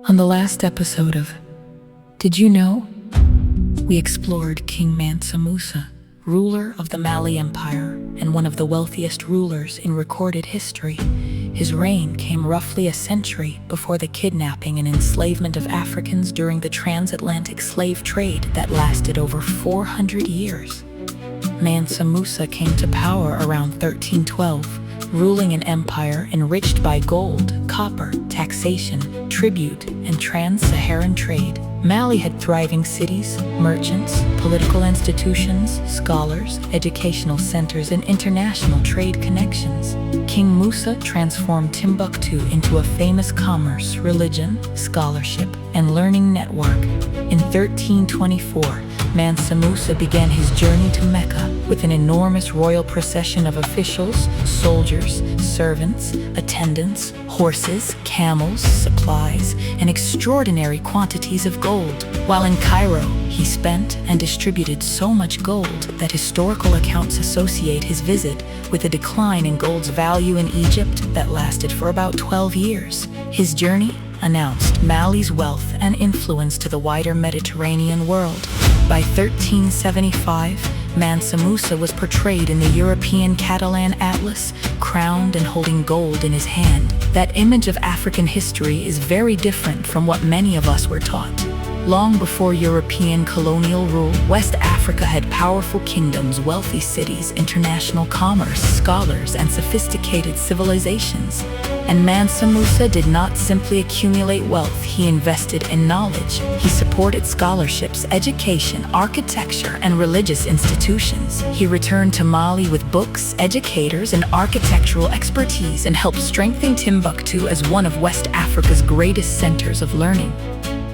On the last episode of Did You Know? We explored King Mansa Musa, ruler of the Mali Empire and one of the wealthiest rulers in recorded history. His reign came roughly a century before the kidnapping and enslavement of Africans during the transatlantic slave trade that lasted over 400 years. Mansa Musa came to power around 1312, ruling an empire enriched by gold, copper, taxation, tribute, and trans-Saharan trade. Mali had thriving cities, merchants, political institutions, scholars, educational centers, and international trade connections. King Musa transformed Timbuktu into a famous commerce, religion, scholarship, and learning network. In 1324, Mansa Musa began his journey to Mecca with an enormous royal procession of officials, soldiers, servants, attendants, horses, camels, supplies, and extraordinary quantities of gold. While in Cairo, he spent and distributed so much gold that historical accounts associate his visit with a decline in gold's value in Egypt that lasted for about 12 years. His journey announced Mali's wealth and influence to the wider Mediterranean world. By 1375, Mansa Musa was portrayed in the European Catalan Atlas, crowned and holding gold in his hand. That image of African history is very different from what many of us were taught. Long before European colonial rule, West Africa had powerful kingdoms, wealthy cities, international commerce, scholars, and sophisticated civilizations. And Mansa Musa did not simply accumulate wealth, he invested in knowledge. He supported scholarships, education, architecture, and religious institutions. He returned to Mali with books, educators, and architectural expertise and helped strengthen Timbuktu as one of West Africa's greatest centers of learning.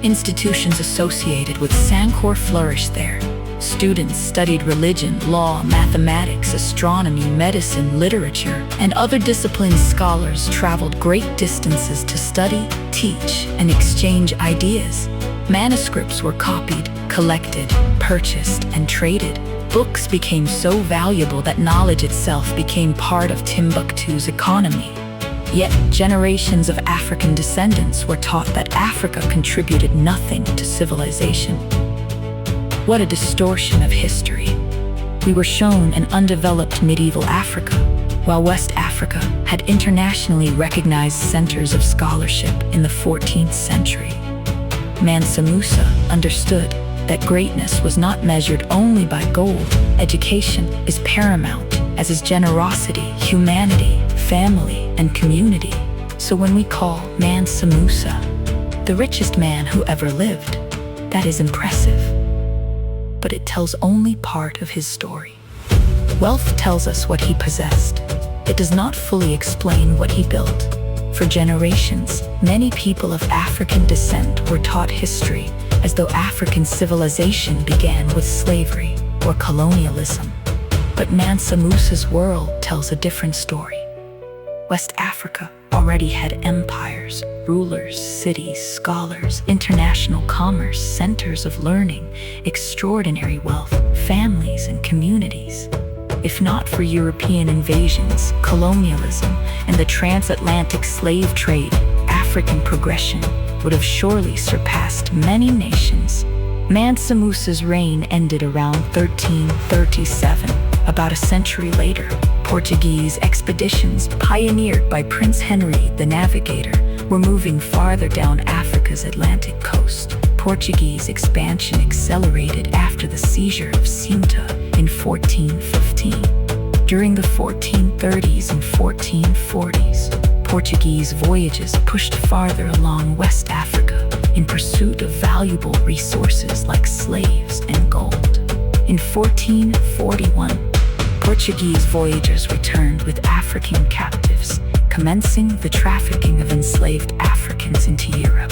Institutions associated with Sankore flourished there. Students studied religion, law, mathematics, astronomy, medicine, literature, and other disciplines. Scholars traveled great distances to study, teach, and exchange ideas. Manuscripts were copied, collected, purchased, and traded. Books became so valuable that knowledge itself became part of Timbuktu's economy. Yet, generations of African descendants were taught that Africa contributed nothing to civilization. What a distortion of history. We were shown an undeveloped medieval Africa, while West Africa had internationally recognized centers of scholarship in the 14th century. Mansa Musa understood that greatness was not measured only by gold. Education is paramount, as is generosity, humanity, family, and community. So when we call Mansa Musa the richest man who ever lived, that is impressive. But it tells only part of his story. Wealth tells us what he possessed. It does not fully explain what he built. For generations, many people of African descent were taught history as though African civilization began with slavery or colonialism. But Mansa Musa's world tells a different story. West Africa already had empires, rulers, cities, scholars, international commerce, centers of learning, extraordinary wealth, families, and communities. If not for European invasions, colonialism, and the transatlantic slave trade, African progression would have surely surpassed many nations. Mansa Musa's reign ended around 1337. About a century later, Portuguese expeditions pioneered by Prince Henry the Navigator were moving farther down Africa's Atlantic coast. Portuguese expansion accelerated after the seizure of Ceuta in 1415. During the 1430s and 1440s, Portuguese voyages pushed farther along West Africa in pursuit of valuable resources like slaves and gold. In 1441, Portuguese voyagers returned with African captives, commencing the trafficking of enslaved Africans into Europe.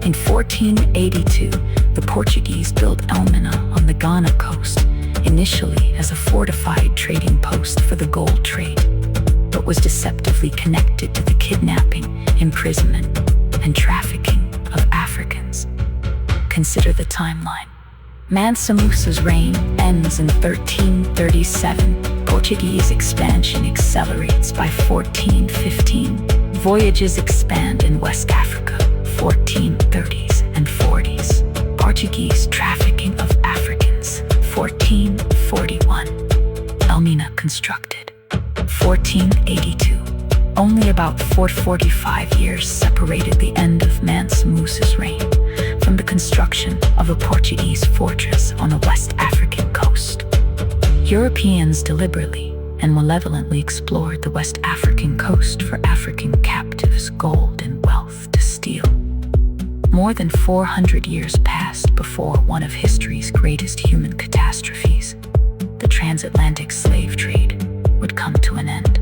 In 1482, the Portuguese built Elmina on the Ghana coast, initially as a fortified trading post for the gold trade, but was deceptively connected to the kidnapping, imprisonment, and trafficking of Africans. Consider the timeline. Mansa Musa's reign ends in 1337. Portuguese expansion accelerates by 1415. Voyages expand in West Africa. 1430s and 40s. Portuguese trafficking of Africans, 1441. Elmina constructed, 1482. Only about 445 years separated the end of Mansa Musa's reign from the construction of a Portuguese fortress on the West African coast. Europeans deliberately and malevolently explored the West African coast for African captives, gold, and wealth to steal. More than 400 years passed before one of history's greatest human catastrophes, the transatlantic slave trade, would come to an end.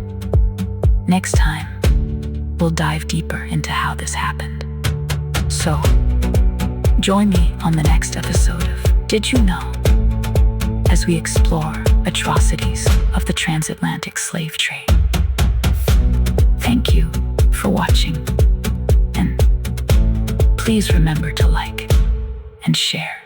Next time, we'll dive deeper into how this happened. So, join me on the next episode of Did You Know? As we explore atrocities of the transatlantic slave trade. Thank you for watching, and please remember to like and share.